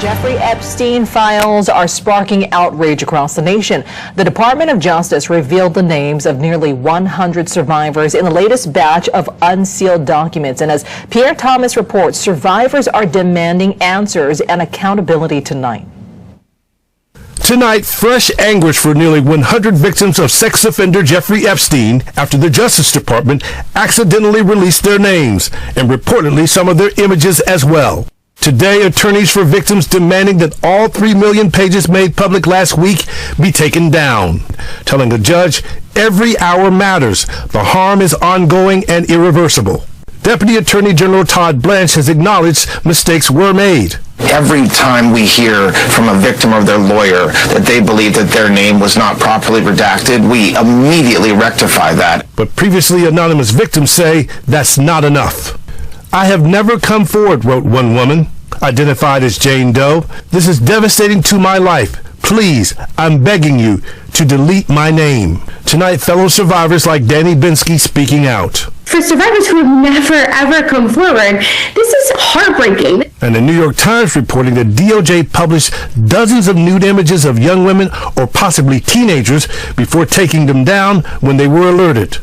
Jeffrey Epstein files are sparking outrage across the nation. The Department of Justice revealed the names of nearly 100 survivors in the latest batch of unsealed documents. And as Pierre Thomas reports, survivors are demanding answers and accountability tonight. Tonight, fresh anguish for nearly 100 victims of sex offender Jeffrey Epstein after the Justice Department accidentally released their names and reportedly some of their images as well. Today, attorneys for victims demanding that all 3 million pages made public last week be taken down, telling a judge every hour matters. The harm is ongoing and irreversible. Deputy Attorney General Todd Blanche has acknowledged mistakes were made. Every time we hear from a victim or their lawyer that they believe that their name was not properly redacted, we immediately rectify that. But previously anonymous victims say that's not enough. I have never come forward, wrote one woman, identified as Jane Doe. This is devastating to my life. Please, I'm begging you to delete my name. Tonight, fellow survivors like Danny Binsky speaking out. For survivors who have never, ever come forward, this is heartbreaking. And the New York Times reporting that DOJ published dozens of nude images of young women or possibly teenagers before taking them down when they were alerted.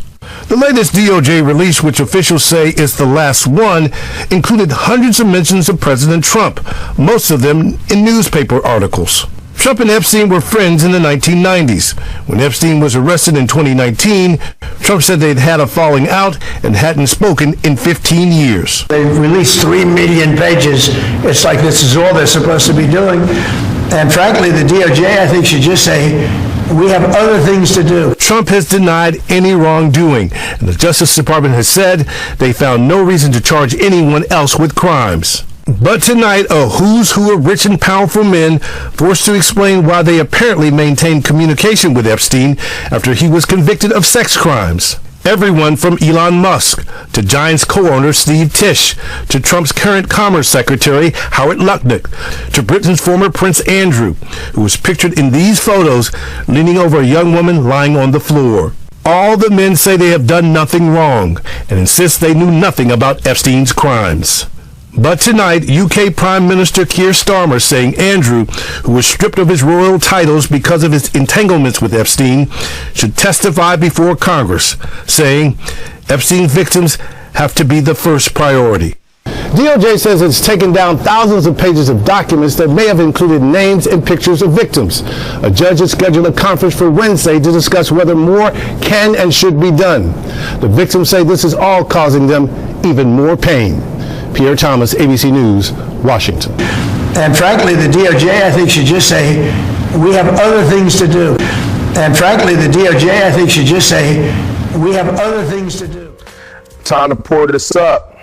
The latest DOJ release, which officials say is the last one, included hundreds of mentions of President Trump, most of them in newspaper articles. Trump and Epstein were friends in the 1990s. When Epstein was arrested in 2019, Trump said they'd had a falling out and hadn't spoken in 15 years. They released 3 million pages. It's like this is all they're supposed to be doing. And frankly, the DOJ, I think, should just say, we have other things to do. Trump has denied any wrongdoing, and the Justice Department has said they found no reason to charge anyone else with crimes. But tonight, a who's who of rich and powerful men forced to explain why they apparently maintained communication with Epstein after he was convicted of sex crimes. Everyone from Elon Musk to Giants co-owner Steve Tisch to Trump's current Commerce Secretary Howard Lutnick to Britain's former Prince Andrew, who was pictured in these photos leaning over a young woman lying on the floor. All the men say they have done nothing wrong and insist they knew nothing about Epstein's crimes. But tonight, UK Prime Minister Keir Starmer saying Andrew, who was stripped of his royal titles because of his entanglements with Epstein, should testify before Congress, saying Epstein victims have to be the first priority. DOJ says it's taken down thousands of pages of documents that may have included names and pictures of victims. A judge has scheduled a conference for Wednesday to discuss whether more can and should be done. The victims say this is all causing them even more pain. Pierre Thomas, ABC News, Washington. And frankly, the DOJ, I think, should just say, we have other things to do. And frankly, the DOJ, I think, should just say, we have other things to do. Time to pour this up.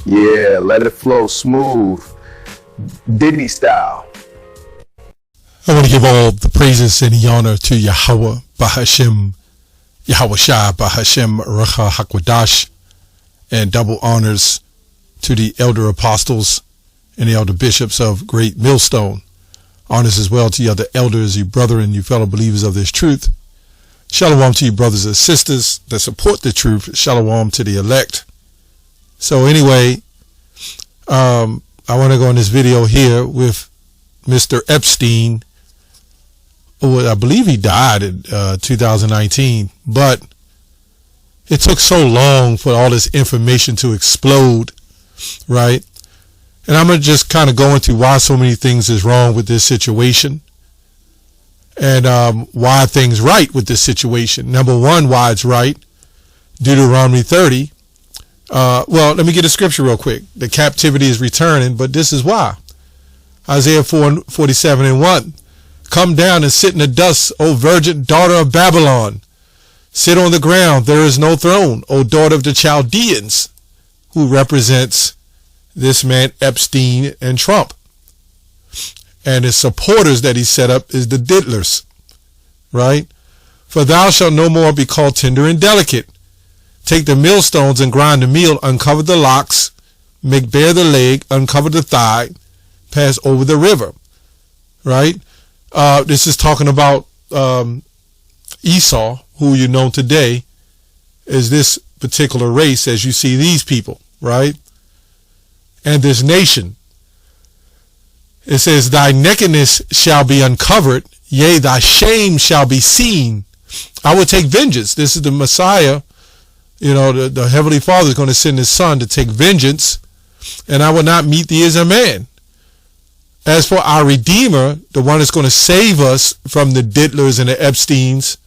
Yeah, let it flow smooth. Diddy style. I want to give all the praises and the honor to Yahweh Bahashem, Yahweh Shai Bahashem Racha Hakwadash, and double honors to the elder apostles and the elder bishops of Great Millstone. Honors as well to you other elders, you brethren, you fellow believers of this truth. Shalom to you brothers and sisters that support the truth. Shalom to the elect. So anyway, I want to go on this video here with Mr. Epstein, who I believe he died in 2019, but it took so long for all this information to explode, right? And I'm going to just kind of go into why so many things is wrong with this situation and why things right with this situation. Number one, why it's right, Deuteronomy 30. Well, let me get a scripture real quick. The captivity is returning, but this is why. Isaiah 4:47-1. Come down and sit in the dust, O virgin daughter of Babylon. Sit on the ground, there is no throne, O daughter of the Chaldeans, who represents this man Epstein and Trump. And his supporters that he set up is the Diddlers, right? For thou shalt no more be called tender and delicate. Take the millstones and grind the meal, uncover the locks, make bare the leg, uncover the thigh, pass over the river, right? This is talking about Esau, who you know today is this particular race as you see these people, right? And this nation. It says, thy nakedness shall be uncovered, yea, thy shame shall be seen. I will take vengeance. This is the Messiah. You know, the Heavenly Father is going to send his son to take vengeance, and I will not meet thee as a man. As for our Redeemer, the one that's going to save us from the Diddlers and the Epsteins,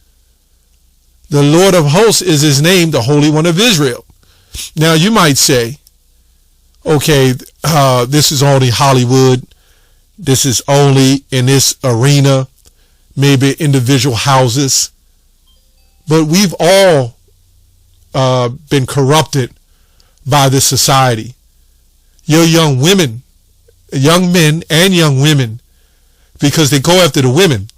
the Lord of hosts is his name, the Holy One of Israel. Now you might say, okay, this is only Hollywood. This is only in this arena, maybe individual houses. But we've all been corrupted by this society. Your young women, young men and young women, because they go after the women.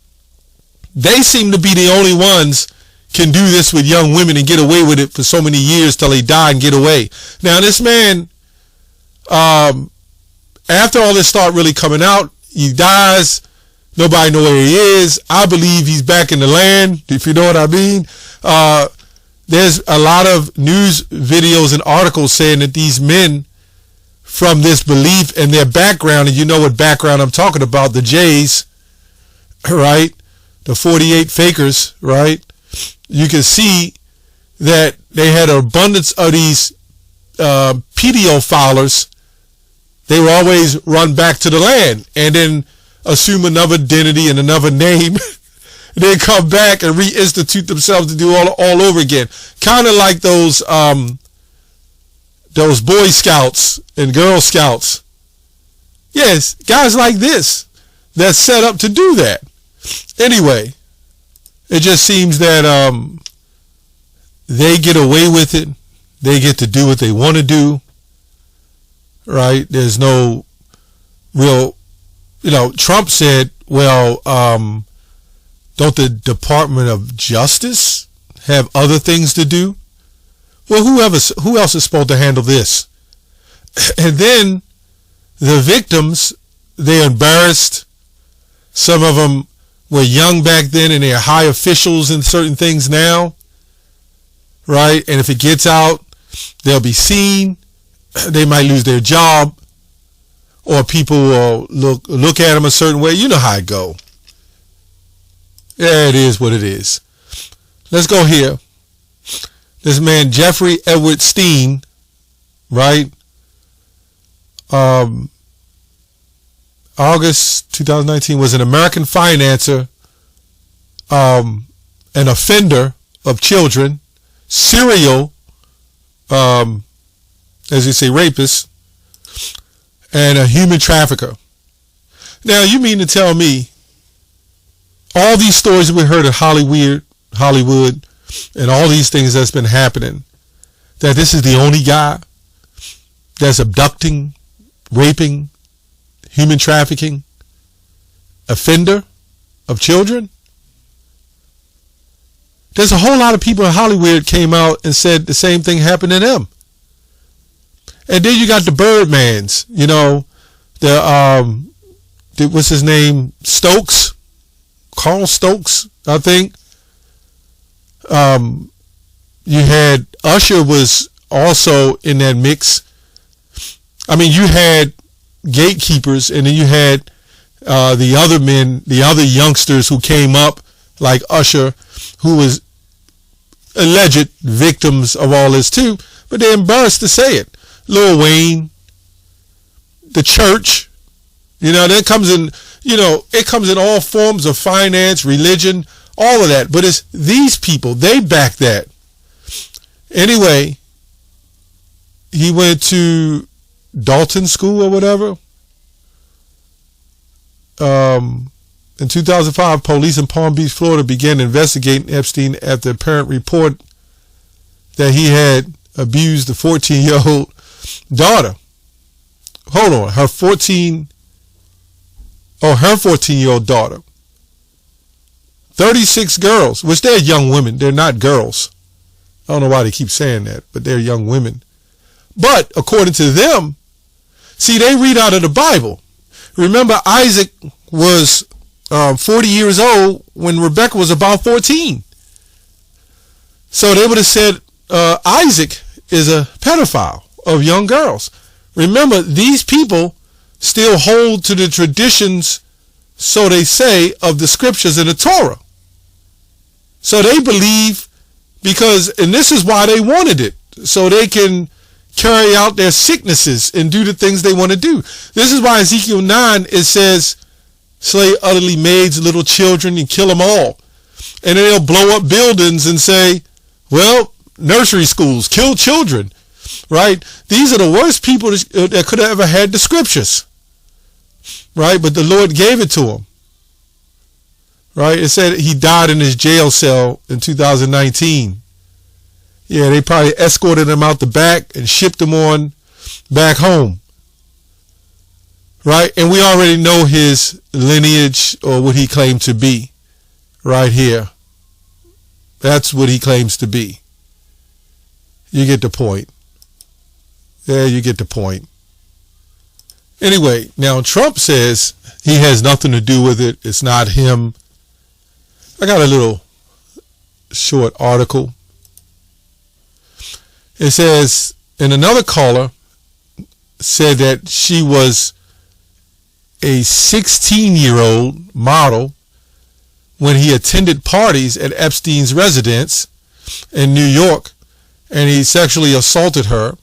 They seem to be the only ones can do this with young women and get away with it for so many years till they die and get away. Now this man, after all this start really coming out, he dies. Nobody know where he is. I believe he's back in the land, if you know what I mean. There's a lot of news videos and articles saying that these men, from this belief and their background, and you know what background I'm talking about, the Jays, right? The 48 fakers, right? You can see that they had an abundance of these pedophiles. They will always run back to the land and then assume another identity and another name. Then come back and reinstitute themselves to do all over again. Kind of like those Boy Scouts and Girl Scouts. Yes, guys like this that's set up to do that. Anyway, it just seems that they get away with it. They get to do what they want to do. Right? There's no real, Trump said, well, don't the Department of Justice have other things to do? Well, who else is supposed to handle this? And then the victims, they're embarrassed. Some of them were young back then and they're high officials in certain things now. Right? And if it gets out, they'll be seen. They might lose their job, or people will look at them a certain way. You know how it go. Yeah, it is what it is. Let's go here. This man, Jeffrey Edward Epstein, right? August 2019, was an American financier, an offender of children, serial, as you say, rapist, and a human trafficker. Now, you mean to tell me all these stories we heard of Hollywood, and all these things that's been happening, that this is the only guy that's abducting, raping, human trafficking, offender of children? There's a whole lot of people in Hollywood came out and said the same thing happened to them. And then you got the Birdmans, what's his name? Stokes? Carl Stokes, I think. You had Usher was also in that mix. I mean, you had gatekeepers, and then you had the other men, the other youngsters who came up, like Usher, who was alleged victims of all this too, but they're embarrassed to say it. Lil Wayne, the church, that comes in, it comes in all forms of finance, religion, all of that. But it's these people, they back that. Anyway, he went to Dalton School or whatever. In 2005, police in Palm Beach, Florida began investigating Epstein after apparent report that he had abused the 14-year-old daughter. Hold on, her 14-year-old daughter. 36 girls, which they're young women. They're not girls. I don't know why they keep saying that, but they're young women. But according to them, see, they read out of the Bible. Remember, Isaac was 40 years old when Rebecca was about 14. So they would have said Isaac is a pedophile of young girls. Remember, these people still hold to the traditions, so they say, of the scriptures in the Torah. So they believe because, and this is why they wanted it, so they can carry out their sicknesses and do the things they want to do. This is why Ezekiel 9, it says, slay utterly maids, little children, and kill them all. And then they'll blow up buildings and say, well, nursery schools, kill children, right? These are the worst people that could have ever had the scriptures, right? But the Lord gave it to them, right? It said he died in his jail cell in 2019. Yeah, they probably escorted him out the back and shipped him on back home, right? And we already know his lineage, or what he claimed to be, right here. That's what he claims to be. You get the point. Yeah, you get the point. Anyway, now Trump says he has nothing to do with it. It's not him. I got a little short article. It says, and another caller said that she was a 16-year-old model when he attended parties at Epstein's residence in New York, and he sexually assaulted her.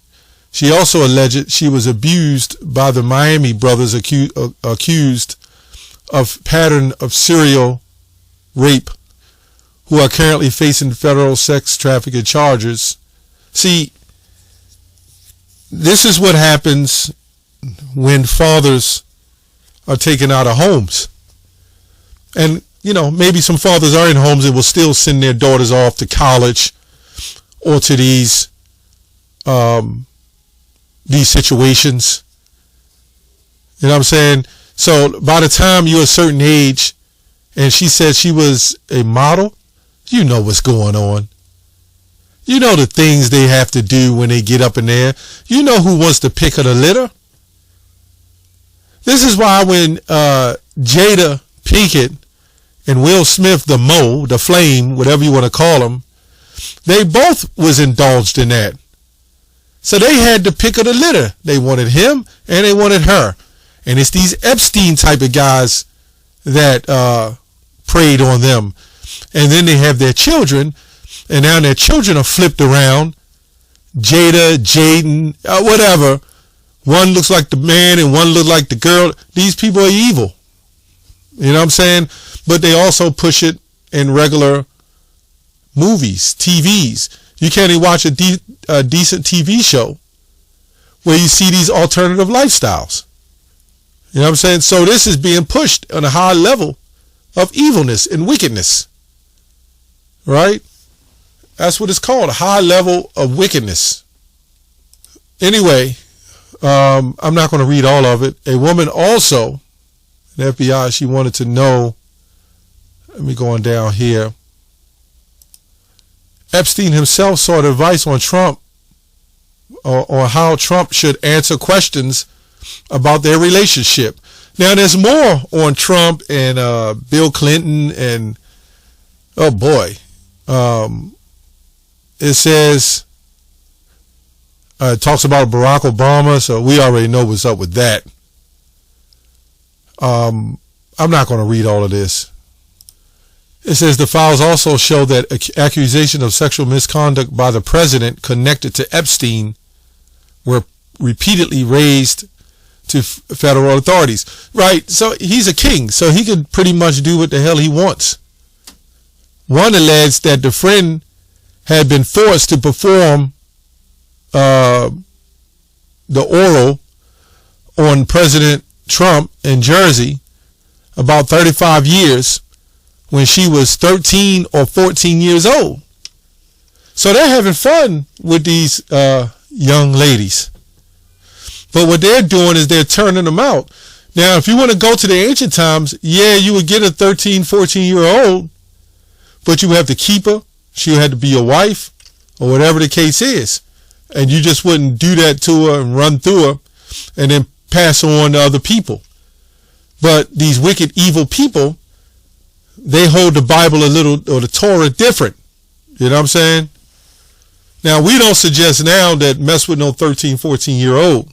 She also alleged she was abused by the Miami brothers accused of pattern of serial rape, who are currently facing federal sex trafficking charges. See, this is what happens when fathers are taken out of homes. And, you know, maybe some fathers are in homes and will still send their daughters off to college or to these situations. You know what I'm saying? So by the time you're a certain age, and she said she was a model, you know what's going on. You know the things they have to do when they get up in there. You know who wants to pick of the litter. This is why when Jada Pinkett and Will Smith, the Mo, the Flame, whatever you want to call him, they both was indulged in that. So they had the pick of the litter. They wanted him and they wanted her. And it's these Epstein type of guys that preyed on them. And then they have their children, and now their children are flipped around. Jada, Jaden, whatever. One looks like the man and one looks like the girl. These people are evil. You know what I'm saying? But they also push it in regular movies, TVs. You can't even watch a decent TV show where you see these alternative lifestyles. You know what I'm saying? So this is being pushed on a high level of evilness and wickedness. Right? That's what it's called, a high level of wickedness. Anyway, I'm not going to read all of it. A woman also, the FBI, she wanted to know, let me go on down here. Epstein himself sought advice on Trump, or how Trump should answer questions about their relationship. Now, there's more on Trump and Bill Clinton and, oh boy, it says, it talks about Barack Obama, so we already know what's up with that. I'm not going to read all of this. It says the files also show that accusation of sexual misconduct by the president connected to Epstein were repeatedly raised to federal authorities. Right, so he's a king, so he could pretty much do what the hell he wants. One alleged that the friend had been forced to perform the oral on President Trump in Jersey about 35 years when she was 13 or 14 years old. So they're having fun with these young ladies. But what they're doing is they're turning them out. Now, if you want to go to the ancient times, yeah, you would get a 13, 14-year-old, but you would have to keep her. She had to be your wife or whatever the case is. And you just wouldn't do that to her and run through her and then pass on to other people. But these wicked, evil people, they hold the Bible a little, or the Torah different. You know what I'm saying? Now, we don't suggest now that mess with no 13, 14-year-old.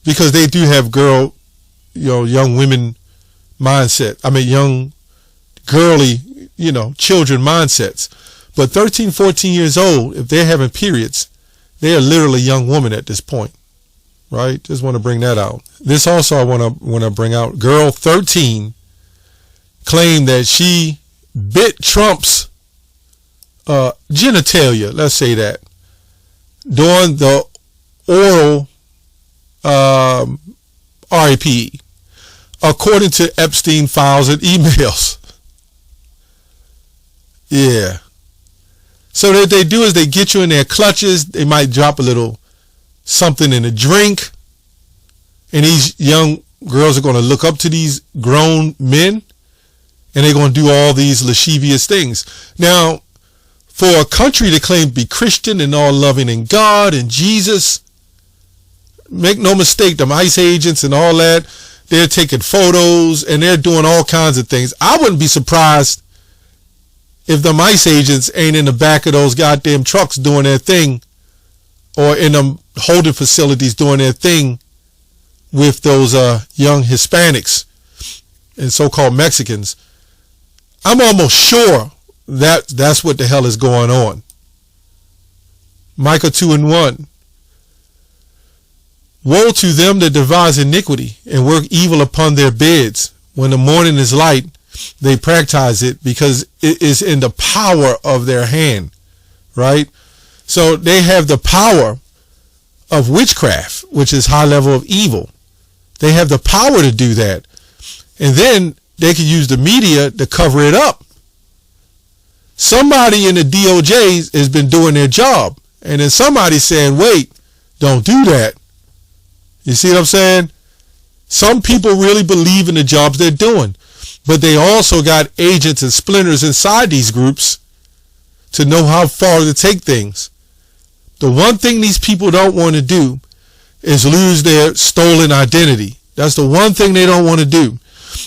because they do have young women mindset. I mean, young, girly, children mindsets. But 13, 14 years old, if they're having periods, they are literally young women at this point, right? Just want to bring that out. This also I want to bring out. Girl 13 claimed that she bit Trump's genitalia, let's say that, during the oral RIP, according to Epstein files and emails. Yeah. So what they do is they get you in their clutches. They might drop a little something in a drink. And these young girls are going to look up to these grown men. And they're going to do all these lascivious things. Now, for a country to claim to be Christian and all loving in God and Jesus, make no mistake, them ICE agents and all that, they're taking photos and they're doing all kinds of things. I wouldn't be surprised if the ICE agents ain't in the back of those goddamn trucks doing their thing, or in them holding facilities doing their thing with those young Hispanics and so-called Mexicans. I'm almost sure that that's what the hell is going on. Micah 2:1. Woe to them that devise iniquity and work evil upon their beds. When the morning is light, they practice it, because it is in the power of their hand, right? So they have the power of witchcraft, which is high level of evil. They have the power to do that. And then they can use the media to cover it up. Somebody in the DOJ has been doing their job. And then somebody's saying, wait, don't do that. You see what I'm saying? Some people really believe in the jobs they're doing. But they also got agents and splinters inside these groups to know how far to take things. The one thing these people don't want to do is lose their stolen identity. That's the one thing they don't want to do.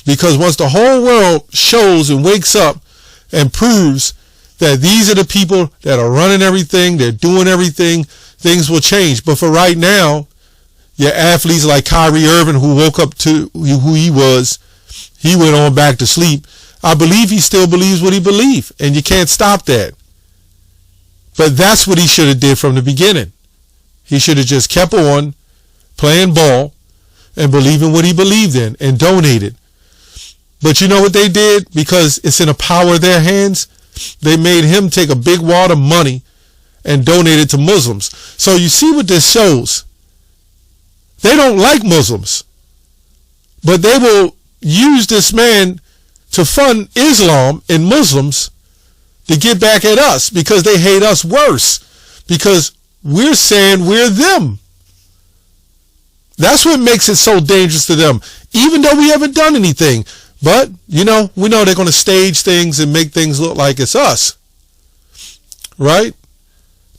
Because once the whole world shows and wakes up and proves that these are the people that are running everything, they're doing everything, things will change. But for right now, your athletes like Kyrie Irving, who woke up to who he was, he went on back to sleep. I believe he still believes what he believes, and you can't stop that. But that's what he should have did from the beginning. He should have just kept on playing ball and believing what he believed in and donated. But you know what they did? Because it's in the power of their hands, they made him take a big wad of money and donate it to Muslims. So you see what this shows. They don't like Muslims, but they will use this man to fund Islam and Muslims to get back at us, because they hate us worse, because we're saying we're them. That's what makes it so dangerous to them, even though we haven't done anything. But, we know they're going to stage things and make things look like it's us. Right?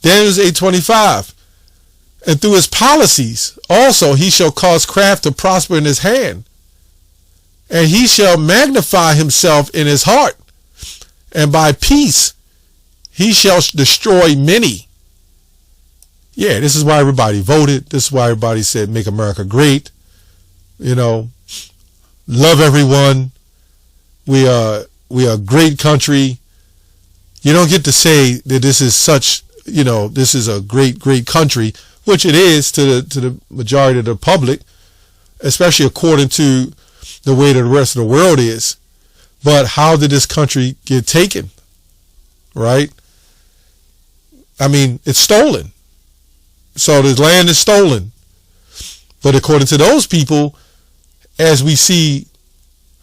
Daniel 8:25. And through his policies, also he shall cause craft to prosper in his hand. And he shall magnify himself in his heart. And by peace he shall destroy many. Yeah, this is why everybody voted. This is why everybody said, make America great. Love everyone. We are a great country. You don't get to say that this is such, this is a great, great country, which it is to the majority of the public, especially according to the way that the rest of the world is. But how did this country get taken? Right? I mean, it's stolen. So the land is stolen. But according to those people, as we see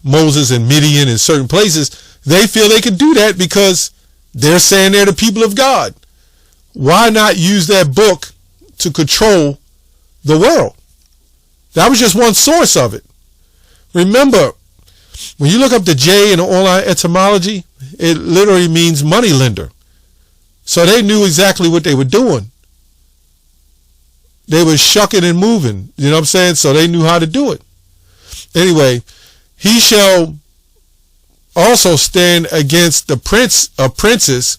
Moses and Midian in certain places, they feel they can do that because they're saying they're the people of God. Why not use that book to control the world? That was just one source of it. Remember, when you look up the J in the online etymology, it literally means money lender. So they knew exactly what they were doing. They were shucking and moving, you know what I'm saying? So they knew how to do it. Anyway, he shall also stand against the prince of princes,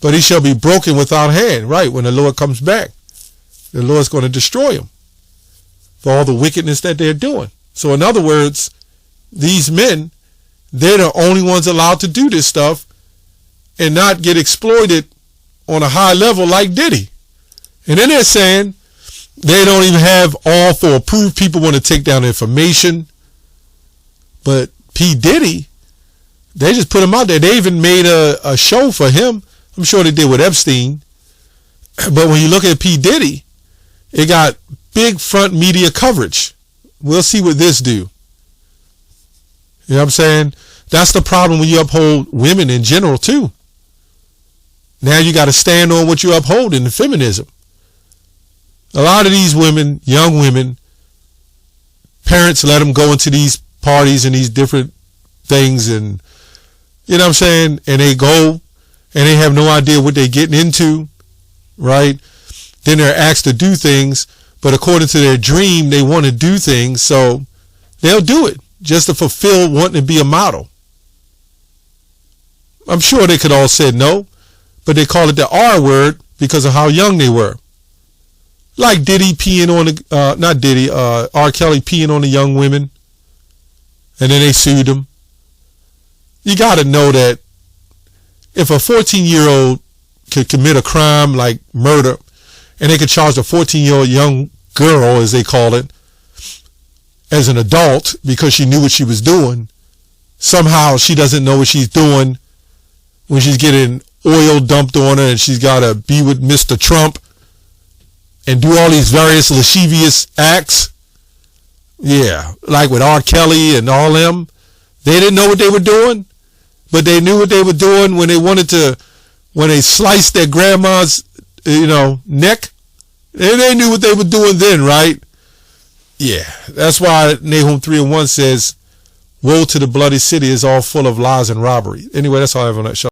but he shall be broken without hand. Right, when the Lord comes back, the Lord's going to destroy him. for all the wickedness that they're doing. So in other words, these men, they're the only ones allowed to do this stuff and not get exploited on a high level like Diddy. And then they're saying they don't even have auth or approved people want to take down information. But P. Diddy, they just put him out there. They even made a show for him. I'm sure they did with Epstein. But when you look at P. Diddy, it got big front media coverage. We'll see what this do. You know what I'm saying? That's the problem when you uphold women in general too. Now you got to stand on what you uphold in the feminism. A lot of these women, young women, parents let them go into these parties and these different things, and you know what I'm saying? And they go and they have no idea what they're getting into, right? Then they're asked to do things, but according to their dream, they want to do things, so they'll do it just to fulfill wanting to be a model. I'm sure they could all say no, but they call it the R word because of how young they were. Like Diddy peeing on the, not Diddy, R. Kelly peeing on the young women, and then they sued him. You got to know that if a 14-year-old could commit a crime like murder, and they could charge a 14-year-old young girl, as they call it, as an adult because she knew what she was doing, somehow she doesn't know what she's doing when she's getting oil dumped on her and she's got to be with Mr. Trump and do all these various lascivious acts. Yeah, like with R. Kelly and all them. They didn't know what they were doing, but they knew what they were doing when they wanted to, when they sliced their grandma's, neck. They knew what they were doing then, right? Yeah, that's why Nahum 3:1 says, woe to the bloody city is all full of lies and robbery. Anyway, that's all I have on that show.